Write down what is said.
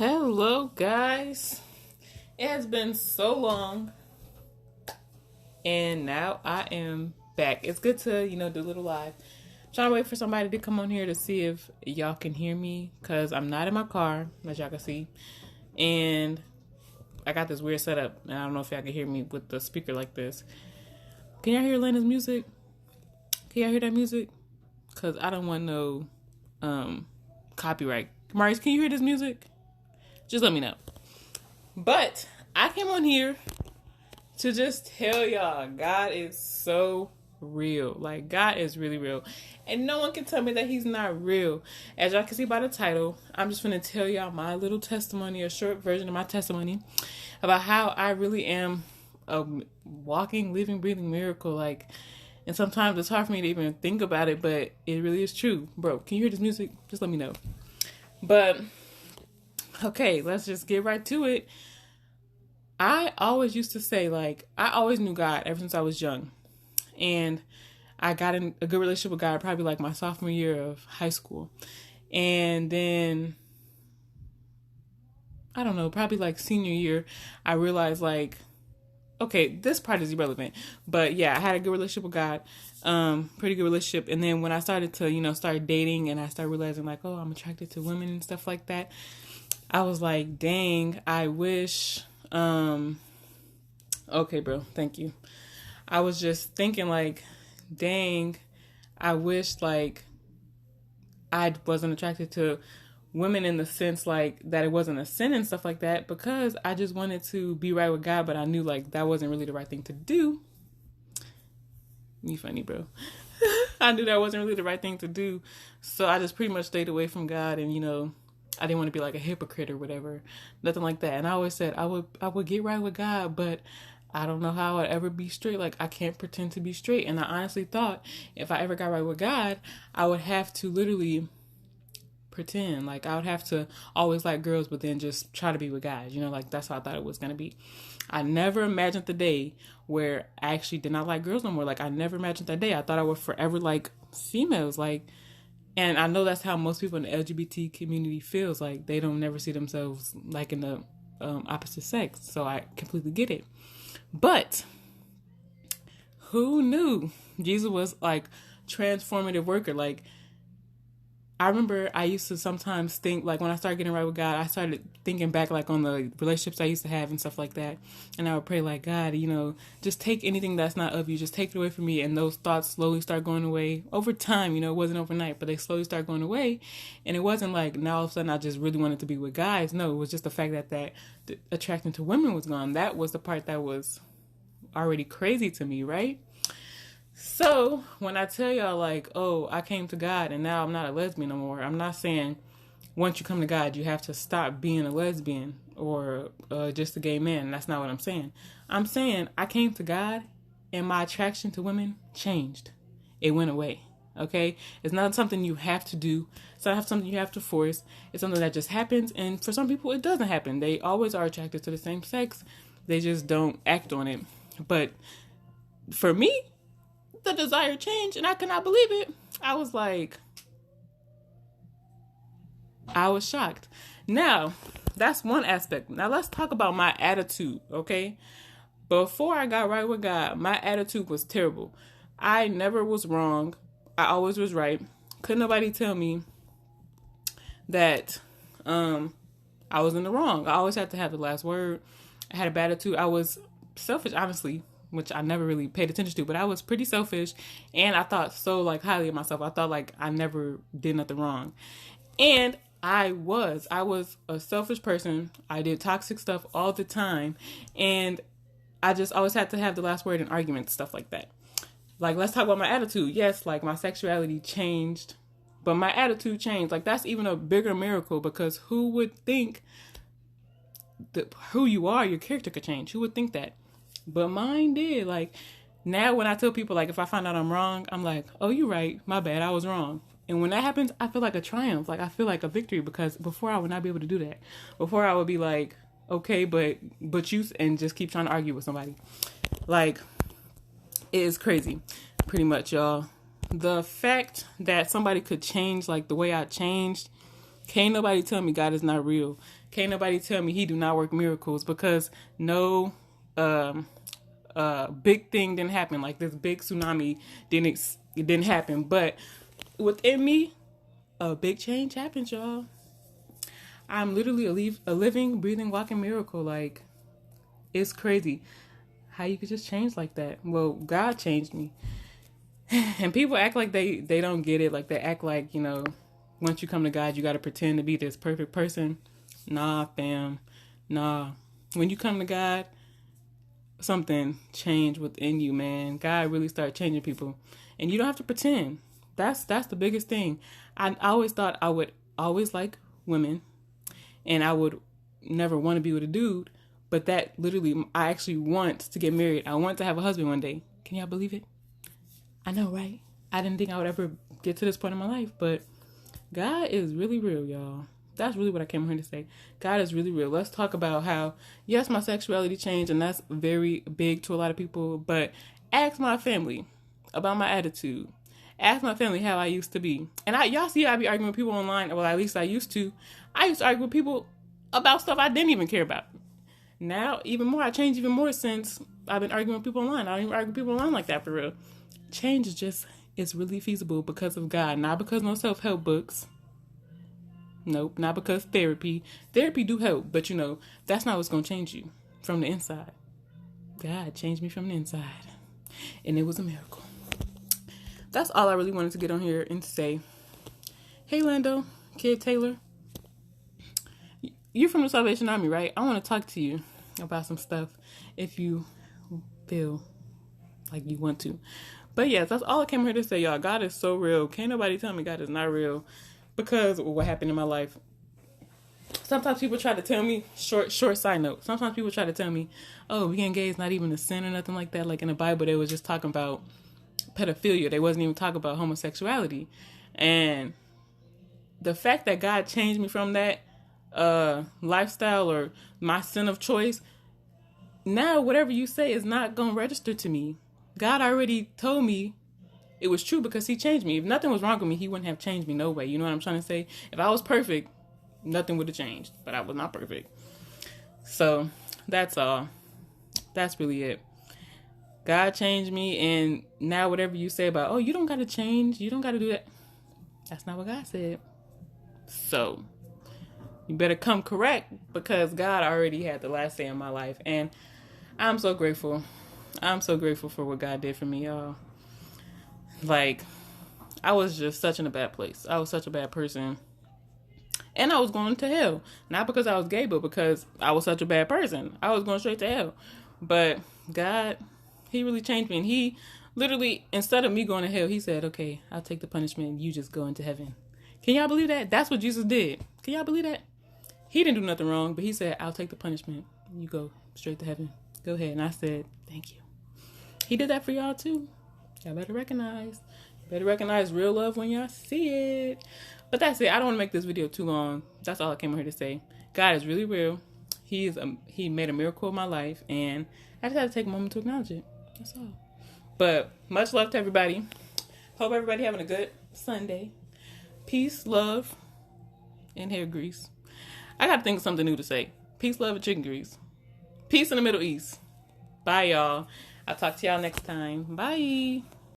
Hello, guys. It has been so long, and now I am back. It's good to, do a little live. Trying to wait for somebody to come on here to see if y'all can hear me, because I'm not in my car, as y'all can see. And I got this weird setup, and I don't know if y'all can hear me with the speaker like this. Can y'all hear Lena's music? Can y'all hear that music? Because I don't want no copyright. Maurice, can you hear this music? Just let me know. But I came on here to just tell y'all God is so real. Like, God is really real. And no one can tell me that he's not real. As y'all can see by the title, I'm just going to tell y'all my little testimony, a short version of my testimony about how I really am a walking, living, breathing miracle. Like, and sometimes it's hard for me to even think about it, but it really is true. Bro, can you hear this music? Just let me know. But okay, let's just get right to it. I always used to say, like, I always knew God ever since I was young. And I got in a good relationship with God probably like my sophomore year of high school. And then, I don't know, probably like senior year, I realized like, okay, this part is irrelevant. But yeah, I had a good relationship with God. Pretty good relationship. And then when I started to, start dating and I started realizing like, oh, I'm attracted to women and stuff like that, I was like, dang, I wish, okay, bro, thank you. I was just thinking like, dang, I wish like I wasn't attracted to women in the sense like that it wasn't a sin and stuff like that, because I just wanted to be right with God, but I knew like that wasn't really the right thing to do. You funny, bro. I knew that wasn't really the right thing to do. So I just pretty much stayed away from God, and I didn't want to be like a hypocrite or whatever. Nothing like that. And I always said I would get right with God, but I don't know how I'd ever be straight. Like, I can't pretend to be straight. And I honestly thought if I ever got right with God, I would have to literally pretend. Like, I would have to always like girls, but then just try to be with guys. Like, that's how I thought it was going to be. I never imagined the day where I actually did not like girls no more. Like, I never imagined that day. I thought I would forever like females. Like, and I know that's how most people in the LGBT community feels. Like, they don't never see themselves like in the opposite sex. So I completely get it. But who knew Jesus was like transformative worker? Like, I remember I used to sometimes think, like, when I started getting right with God, I started thinking back like on the relationships I used to have and stuff like that. And I would pray like, God, just take anything that's not of you, just take it away from me. And those thoughts slowly start going away over time. It wasn't overnight, but they slowly start going away. And it wasn't like now all of a sudden I just really wanted to be with guys. No, it was just the fact that the attraction to women was gone. That was the part that was already crazy to me, right? So when I tell y'all like, oh, I came to God and now I'm not a lesbian no more, I'm not saying once you come to God you have to stop being a lesbian or just a gay man. That's not what I'm saying. I'm saying I came to God and my attraction to women changed. It went away. Okay? It's not something you have to do. It's not something you have to force. It's something that just happens, and for some people it doesn't happen. They always are attracted to the same sex. They just don't act on it. But for me, the desire changed, and I could not believe it. I was like, I was shocked. Now, that's one aspect. Now, let's talk about my attitude, okay? Before I got right with God, my attitude was terrible. I never was wrong. I always was right. Couldn't nobody tell me that I was in the wrong. I always had to have the last word. I had a bad attitude. I was selfish, honestly, which I never really paid attention to, but I was pretty selfish, and I thought so like highly of myself. I thought like I never did nothing wrong. And I was a selfish person. I did toxic stuff all the time, and I just always had to have the last word in arguments, stuff like that. Like, let's talk about my attitude. Yes, like my sexuality changed, but my attitude changed. Like, that's even a bigger miracle, because who would think that who you are, your character could change? Who would think that? But mine did. Like, now when I tell people, like, if I find out I'm wrong, I'm like, oh, you're right. My bad. I was wrong. And when that happens, I feel like a triumph. Like, I feel like a victory, because before I would not be able to do that. Before I would be like, okay, but you, and just keep trying to argue with somebody. Like, it is crazy, pretty much, y'all. The fact that somebody could change, like, the way I changed Can't nobody tell me God is not real. Can't nobody tell me he do not work miracles, because no big thing didn't happen. Like this big tsunami didn't happen. But within me, a big change happens, y'all. I'm literally a living, breathing, walking miracle. Like, it's crazy how you could just change like that. Well, God changed me. And people act like they don't get it. Like, they act like, once you come to God, you got to pretend to be this perfect person. Nah, fam. Nah. When you come to God, something changed within you, man. God really started changing people. And you don't have to pretend. That's the biggest thing. I always thought I would always like women. And I would never want to be with a dude. But that literally, I actually want to get married. I want to have a husband one day. Can y'all believe it? I know, right? I didn't think I would ever get to this point in my life. But God is really real, y'all. That's really what I came here to say. God is really real. Let's talk about how, yes, my sexuality changed. And that's very big to a lot of people. But ask my family about my attitude. Ask my family how I used to be. And y'all see I be arguing with people online. Well, at least I used to. I used to argue with people about stuff I didn't even care about. Now, even more, I changed even more since I've been arguing with people online. I don't even argue with people online like that for real. Change is just, it's really feasible because of God. Not because no self-help books. Nope, not because therapy. Therapy do help, but that's not what's going to change you from the inside. God changed me from the inside. And it was a miracle. That's all I really wanted to get on here and say. Hey, Lando, Kid Taylor. You're from the Salvation Army, right? I want to talk to you about some stuff if you feel like you want to. But yes, that's all I came here to say, y'all. God is so real. Can't nobody tell me God is not real because of what happened in my life. Sometimes people try to tell me, short side note, sometimes people try to tell me, oh, being gay is not even a sin or nothing like that. Like in the Bible, they was just talking about pedophilia. They wasn't even talking about homosexuality. And the fact that God changed me from that lifestyle or my sin of choice, now whatever you say is not going to register to me. God already told me it was true because he changed me. If nothing was wrong with me, he wouldn't have changed me no way. You know what I'm trying to say? If I was perfect, nothing would have changed, but I was not perfect. So that's all. That's really it. God changed me, and now whatever you say about, oh, you don't got to change, you don't got to do that, that's not what God said. So you better come correct because God already had the last say in my life. And I'm so grateful. I'm so grateful for what God did for me, y'all. Like, I was just such in a bad place. I was such a bad person. And I was going to hell. Not because I was gay, but because I was such a bad person. I was going straight to hell. But God, he really changed me. And he literally, instead of me going to hell, he said, okay, I'll take the punishment and you just go into heaven. Can y'all believe that? That's what Jesus did. Can y'all believe that? He didn't do nothing wrong, but he said, I'll take the punishment. You go straight to heaven. Go ahead. And I said, thank you. He did that for y'all too. Y'all better recognize. Better recognize real love when y'all see it. But that's it. I don't want to make this video too long. That's all I came here to say. God is really real. He made a miracle in my life. And I just had to take a moment to acknowledge it. That's all. But much love to everybody. Hope everybody having a good Sunday. Peace, love, and hair grease. I got to think of something new to say. Peace, love, and chicken grease. Peace in the Middle East. Bye, y'all. I'll talk to y'all next time. Bye.